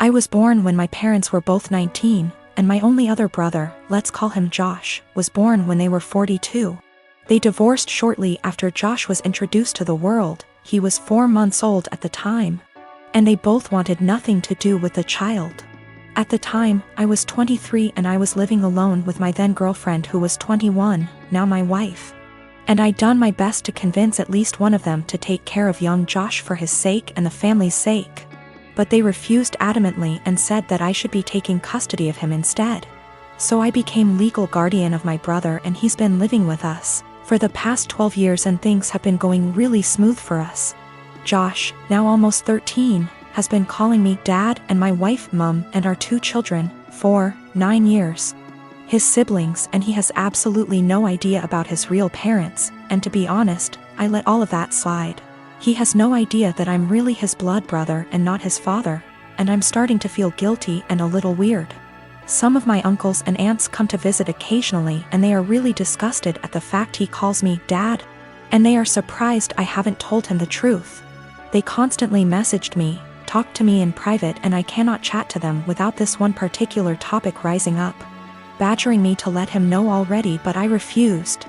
I was born when my parents were both 19, and my only other brother, let's call him Josh, was born when they were 42. They divorced shortly after Josh was introduced to the world. He was 4 months old at the time. And they both wanted nothing to do with the child. At the time, I was 23 and I was living alone with my then girlfriend who was 21, now my wife. And I'd done my best to convince at least one of them to take care of young Josh for his sake and the family's sake. But they refused adamantly and said that I should be taking custody of him instead. So I became legal guardian of my brother and he's been living with us for the past 12 years and things have been going really smooth for us. Josh, now almost 13, has been calling me Dad and my wife Mum and our 2 children, 4, 9 years. His siblings and he has absolutely no idea about his real parents, and to be honest, I let all of that slide. He has no idea that I'm really his blood brother and not his father, and I'm starting to feel guilty and a little weird. Some of my uncles and aunts come to visit occasionally and they are really disgusted at the fact he calls me Dad, and they are surprised I haven't told him the truth. They constantly messaged me, talked to me in private, and I cannot chat to them without this one particular topic rising up, badgering me to let him know already, but I refused.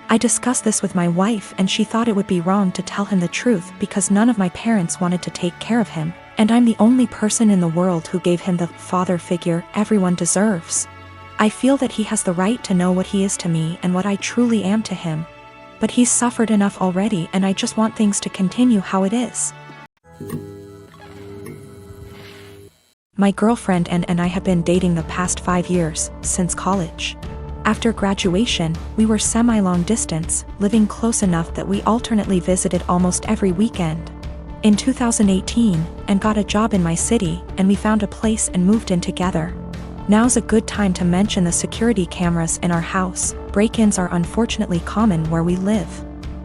I discussed this with my wife and she thought it would be wrong to tell him the truth because none of my parents wanted to take care of him, and I'm the only person in the world who gave him the father figure everyone deserves. I feel that he has the right to know what he is to me and what I truly am to him. But he's suffered enough already and I just want things to continue how it is. My girlfriend and I have been dating the past 5 years, since college. After graduation, we were semi-long distance, living close enough that we alternately visited almost every weekend. In 2018, and got a job in my city, and we found a place and moved in together. Now's a good time to mention the security cameras in our house. Break-ins are unfortunately common where we live.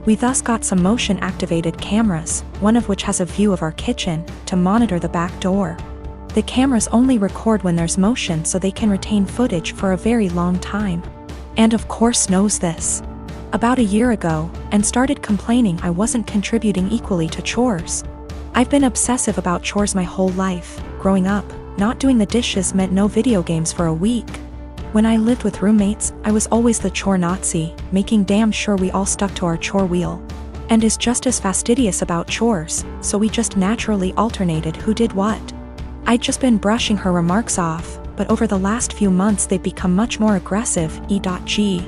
We thus got some motion-activated cameras, one of which has a view of our kitchen, to monitor the back door. The cameras only record when there's motion so they can retain footage for a very long time. And of course knows this about a year ago, and started complaining I wasn't contributing equally to chores. I've been obsessive about chores my whole life. Growing up, not doing the dishes meant no video games for a week. When I lived with roommates, I was always the chore Nazi, making damn sure we all stuck to our chore wheel. And is just as fastidious about chores, so we just naturally alternated who did what. I'd just been brushing her remarks off, but over the last few months they've become much more aggressive. E.g.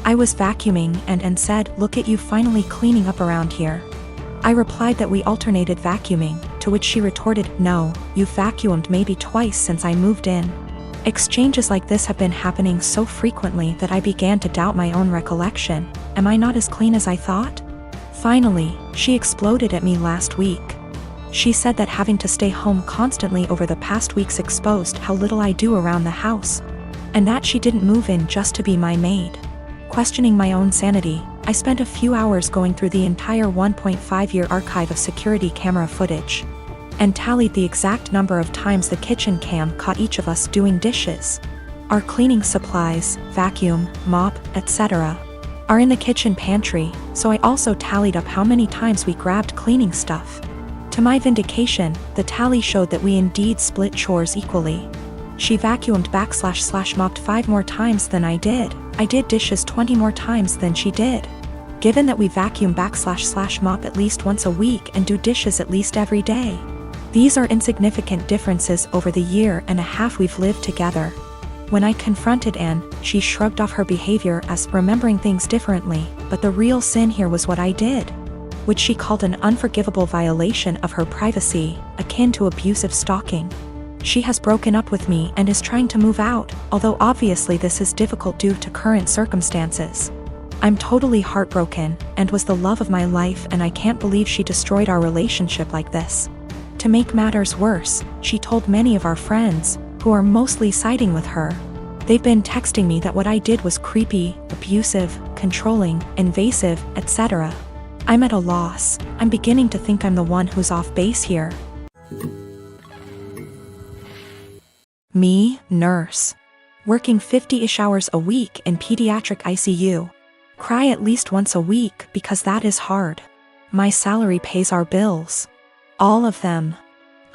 I was vacuuming and said, "Look at you finally cleaning up around here." I replied that we alternated vacuuming, to which she retorted, "No, you've vacuumed maybe twice since I moved in." Exchanges like this have been happening so frequently that I began to doubt my own recollection. Am I not as clean as I thought? Finally, she exploded at me last week. She said that having to stay home constantly over the past weeks exposed how little I do around the house, and that she didn't move in just to be my maid. Questioning my own sanity, I spent a few hours going through the entire 1.5-year archive of security camera footage, and tallied the exact number of times the kitchen cam caught each of us doing dishes. Our cleaning supplies, vacuum, mop, etc., are in the kitchen pantry, so I also tallied up how many times we grabbed cleaning stuff. To my vindication, the tally showed that we indeed split chores equally. She vacuumed / mopped 5 more times than I did. I did dishes 20 more times than she did. Given that we vacuum / mop at least once a week and do dishes at least every day, these are insignificant differences over the year and a half we've lived together. When I confronted Anne, she shrugged off her behavior as remembering things differently, but the real sin here was what I did, which she called an unforgivable violation of her privacy, akin to abusive stalking. She has broken up with me and is trying to move out, although obviously this is difficult due to current circumstances. I'm totally heartbroken, and was the love of my life, and I can't believe she destroyed our relationship like this. To make matters worse, she told many of our friends, who are mostly siding with her. They've been texting me that what I did was creepy, abusive, controlling, invasive, etc. I'm at a loss. I'm beginning to think I'm the one who's off base here. Me, nurse. Working 50-ish hours a week in pediatric ICU. Cry at least once a week because that is hard. My salary pays our bills. All of them.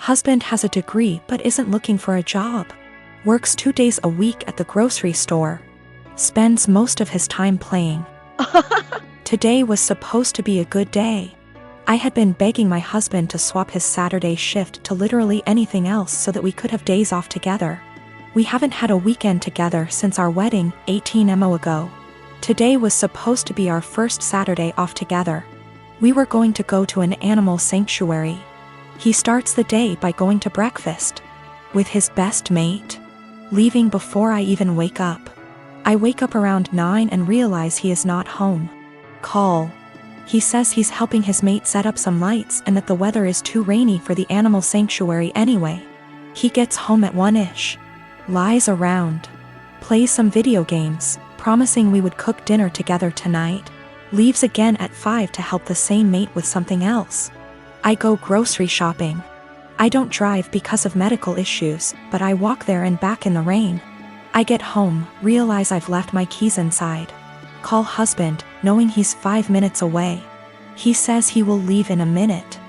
Husband has a degree but isn't looking for a job. Works 2 days a week at the grocery store. Spends most of his time playing. Today was supposed to be a good day. I had been begging my husband to swap his Saturday shift to literally anything else so that we could have days off together. We haven't had a weekend together since our wedding, 18 months ago. Today was supposed to be our first Saturday off together. We were going to go to an animal sanctuary. He starts the day by going to breakfast with his best mate, leaving before I even wake up. I wake up around 9 and realize he is not home. Call. He says he's helping his mate set up some lights and that the weather is too rainy for the animal sanctuary anyway. He gets home at 1-ish. Lies around. Plays some video games, promising we would cook dinner together tonight. Leaves again at 5 to help the same mate with something else. I go grocery shopping. I don't drive because of medical issues, but I walk there and back in the rain. I get home, realize I've left my keys inside. Call husband, knowing he's 5 minutes away. He says he will leave in a minute.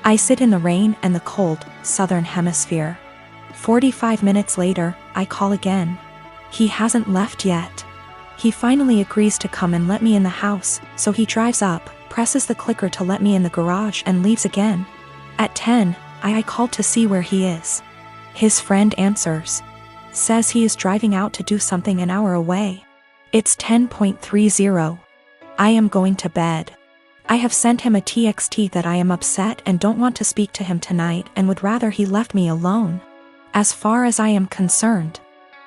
I sit in the rain and the cold, southern hemisphere. 45 minutes later, I call again. He hasn't left yet. He finally agrees to come and let me in the house, so he drives up, presses the clicker to let me in the garage and leaves again. At 10, I call to see where he is. His friend answers. Says he is driving out to do something an hour away. It's 10:30. I am going to bed. I have sent him a TXT that I am upset and don't want to speak to him tonight and would rather he left me alone. As far as I am concerned,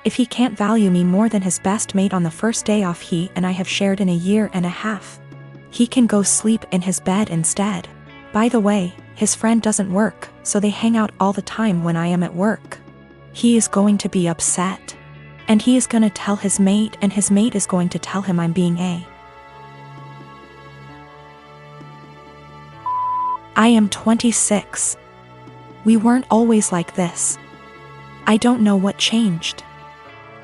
if he can't value me more than his best mate on the first day off he and I have shared in a year and a half, he can go sleep in his bed instead. By the way, his friend doesn't work, so they hang out all the time when I am at work. He is going to be upset. And he is gonna tell his mate and his mate is going to tell him I'm being a. I am 26. We weren't always like this. I don't know what changed.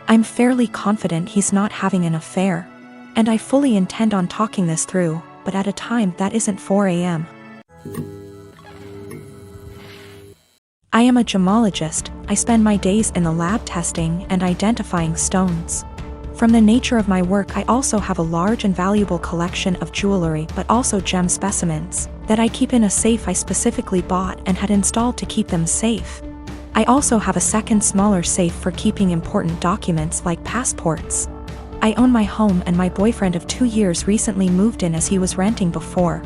I'm fairly confident he's not having an affair. And I fully intend on talking this through, but at a time that isn't 4 a.m. I am a gemologist. I spend my days in the lab testing and identifying stones. From the nature of my work, I also have a large and valuable collection of jewelry but also gem specimens that I keep in a safe I specifically bought and had installed to keep them safe. I also have a second smaller safe for keeping important documents like passports. I own my home and my boyfriend of 2 years recently moved in as he was renting before.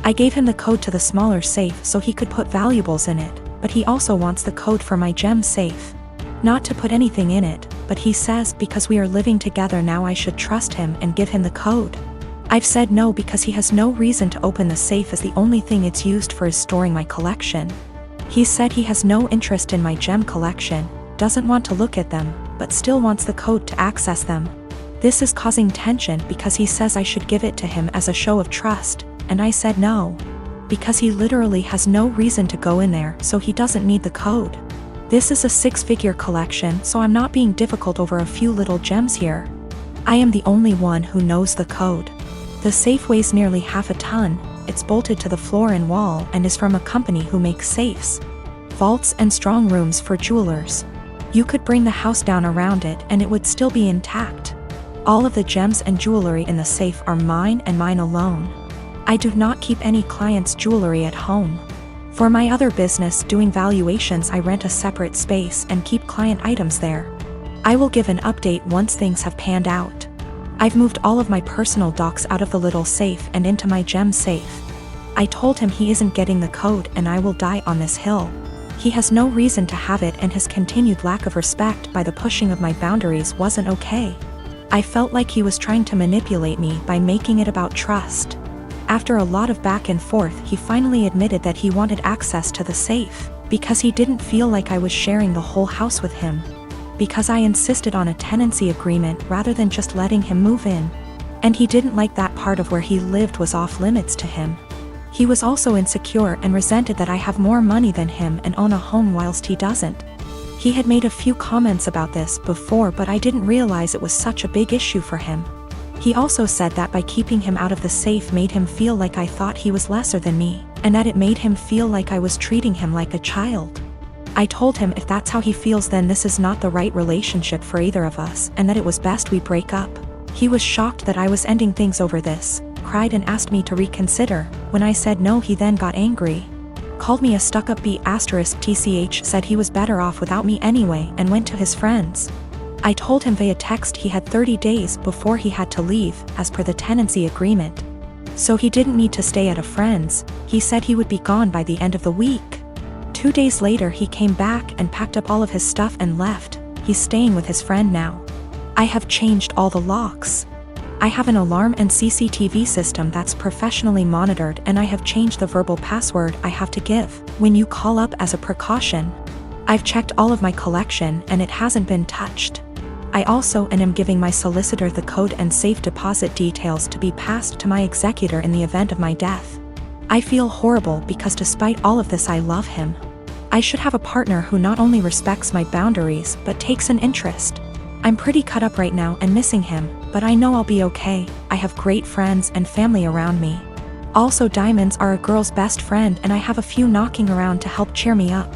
I gave him the code to the smaller safe so he could put valuables in it, but he also wants the code for my gem safe. Not to put anything in it, but he says because we are living together now I should trust him and give him the code. I've said no because he has no reason to open the safe as the only thing it's used for is storing my collection. He said he has no interest in my gem collection, doesn't want to look at them, but still wants the code to access them. This is causing tension because he says I should give it to him as a show of trust, and I said no. Because he literally has no reason to go in there, so he doesn't need the code. This is a 6-figure collection, so I'm not being difficult over a few little gems here. I am the only one who knows the code. The safe weighs nearly half a ton, it's bolted to the floor and wall and is from a company who makes safes, vaults and strong rooms for jewelers. You could bring the house down around it and it would still be intact. All of the gems and jewelry in the safe are mine and mine alone. I do not keep any clients' jewelry at home. For my other business doing valuations, I rent a separate space and keep client items there. I will give an update once things have panned out. I've moved all of my personal docs out of the little safe and into my gem safe. I told him he isn't getting the code and I will die on this hill. He has no reason to have it and his continued lack of respect by the pushing of my boundaries wasn't okay. I felt like he was trying to manipulate me by making it about trust. After a lot of back and forth, he finally admitted that he wanted access to the safe, because he didn't feel like I was sharing the whole house with him. Because I insisted on a tenancy agreement rather than just letting him move in. And he didn't like that part of where he lived was off limits to him. He was also insecure and resented that I have more money than him and own a home whilst he doesn't. He had made a few comments about this before, but I didn't realize it was such a big issue for him. He also said that by keeping him out of the safe made him feel like I thought he was lesser than me, and that it made him feel like I was treating him like a child. I told him if that's how he feels, then this is not the right relationship for either of us, and that it was best we break up. He was shocked that I was ending things over this, cried and asked me to reconsider. When I said no, he then got angry. Called me a stuck-up B*TCH, said he was better off without me anyway, and went to his friends. I told him via text he had 30 days before he had to leave, as per the tenancy agreement. So he didn't need to stay at a friend's. He said he would be gone by the end of the week. 2 days later he came back and packed up all of his stuff and left. He's staying with his friend now. I have changed all the locks. I have an alarm and CCTV system that's professionally monitored, and I have changed the verbal password I have to give when you call up as a precaution. I've checked all of my collection and it hasn't been touched. I also am giving my solicitor the code and safe deposit details to be passed to my executor in the event of my death. I feel horrible because despite all of this I love him. I should have a partner who not only respects my boundaries but takes an interest. I'm pretty cut up right now and missing him, but I know I'll be okay. I have great friends and family around me. Also, diamonds are a girl's best friend, and I have a few knocking around to help cheer me up.